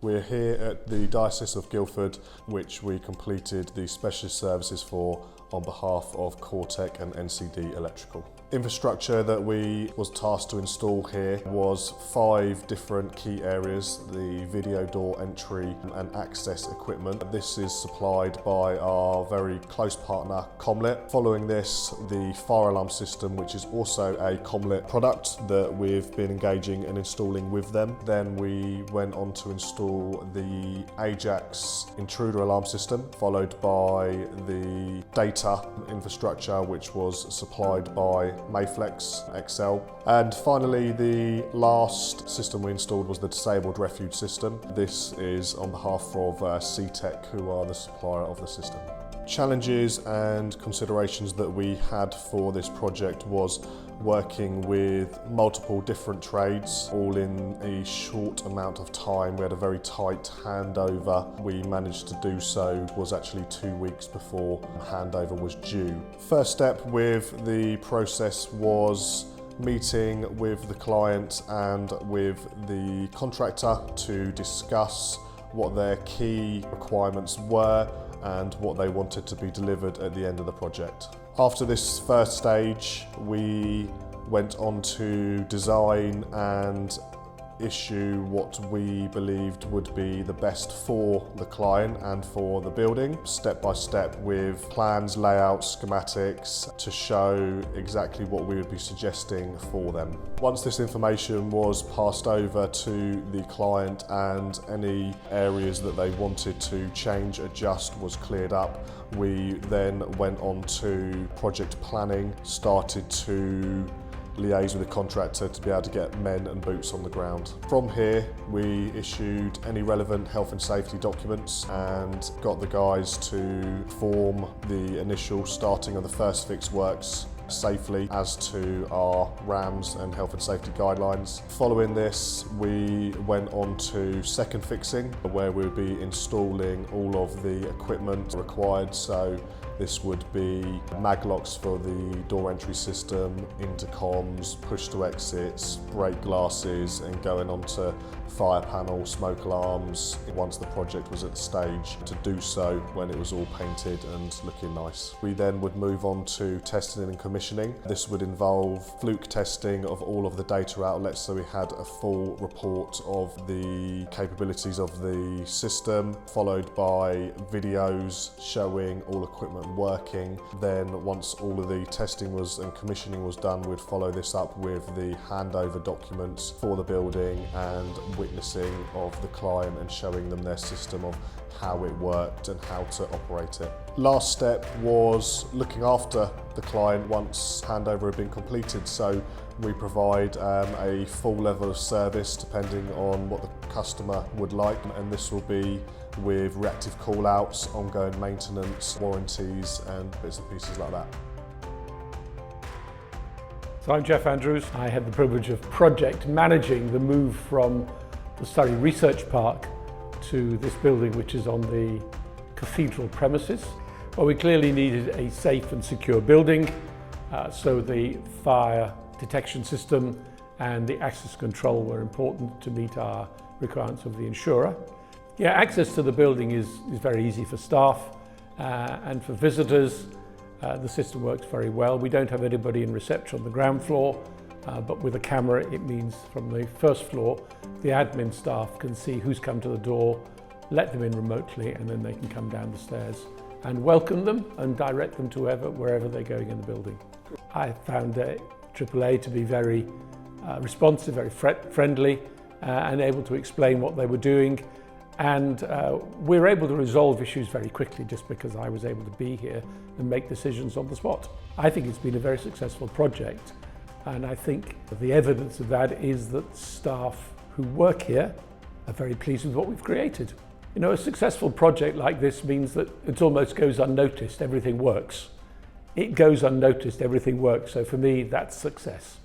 We're here at the Diocese of Guildford, which we completed the specialist services for on behalf of Cortec and NCD Electrical. Infrastructure that we was tasked to install here was 5 different key areas: the video door entry and access equipment. This is supplied by our very close partner Comlit. Following this, the fire alarm system, which is also a Comlit product that we've been engaging and installing with them. Then we went on to install the Ajax intruder alarm system, followed by the data infrastructure, which was supplied by Mayflex XL. And finally, the last system we installed was the disabled refuge system. This is on behalf of CTEC, who are the supplier of the system. Challenges and considerations that we had for this project was working with multiple different trades, all in a short amount of time. We had a very tight handover. We managed to do so, was actually 2 weeks before handover was due. First step with the process was meeting with the client and with the contractor to discuss what their key requirements were and what they wanted to be delivered at the end of the project. After this first stage, we went on to design and issue what we believed would be the best for the client and for the building, step by step, with plans, layouts, schematics to show exactly what we would be suggesting for them. Once this information was passed over to the client and any areas that they wanted to change, adjust was cleared up, we then went on to project planning, started to liaise with the contractor to be able to get men and boots on the ground. From here, we issued any relevant health and safety documents and got the guys to form the initial starting of the first fix works safely as to our RAMs and health and safety guidelines. Following this, we went on to second fixing, where we would be installing all of the equipment required. So this would be mag locks for the door entry system, intercoms, push to exits, break glasses, and going on to fire panel, smoke alarms once the project was at the stage to do so when it was all painted and looking nice. We then would move on to testing and commissioning. This would involve fluke testing of all of the data outlets, so we had a full report of the capabilities of the system, followed by videos showing all equipment working. Then once all of the testing was and commissioning was done, we'd follow this up with the handover documents for the building and witnessing of the client and showing them their system of how it worked and how to operate it. Last step was looking after the client once handover had been completed. So we provide a full level of service depending on what the customer would like, and this will be with reactive call-outs, ongoing maintenance, warranties and bits and pieces like that. So I'm Jeff Andrews. I had the privilege of project managing the move from the Surrey Research Park to this building, which is on the cathedral premises. Well, we clearly needed a safe and secure building, so the fire detection system and the access control were important to meet our requirements of the insurer. Yeah, access to the building is very easy for staff and for visitors. The system works very well. We don't have anybody in reception on the ground floor, but with a camera, it means from the first floor, the admin staff can see who's come to the door, let them in remotely, and then they can come down the stairs and welcome them and direct them to wherever they're going in the building. I found AAA to be very responsive, very friendly, and able to explain what they were doing. And we were able to resolve issues very quickly just because I was able to be here and make decisions on the spot. I think it's been a very successful project, and I think the evidence of that is that staff who work here are very pleased with what we've created. You know, a successful project like this means that it almost goes unnoticed, everything works. It goes unnoticed, everything works, so for me that's success.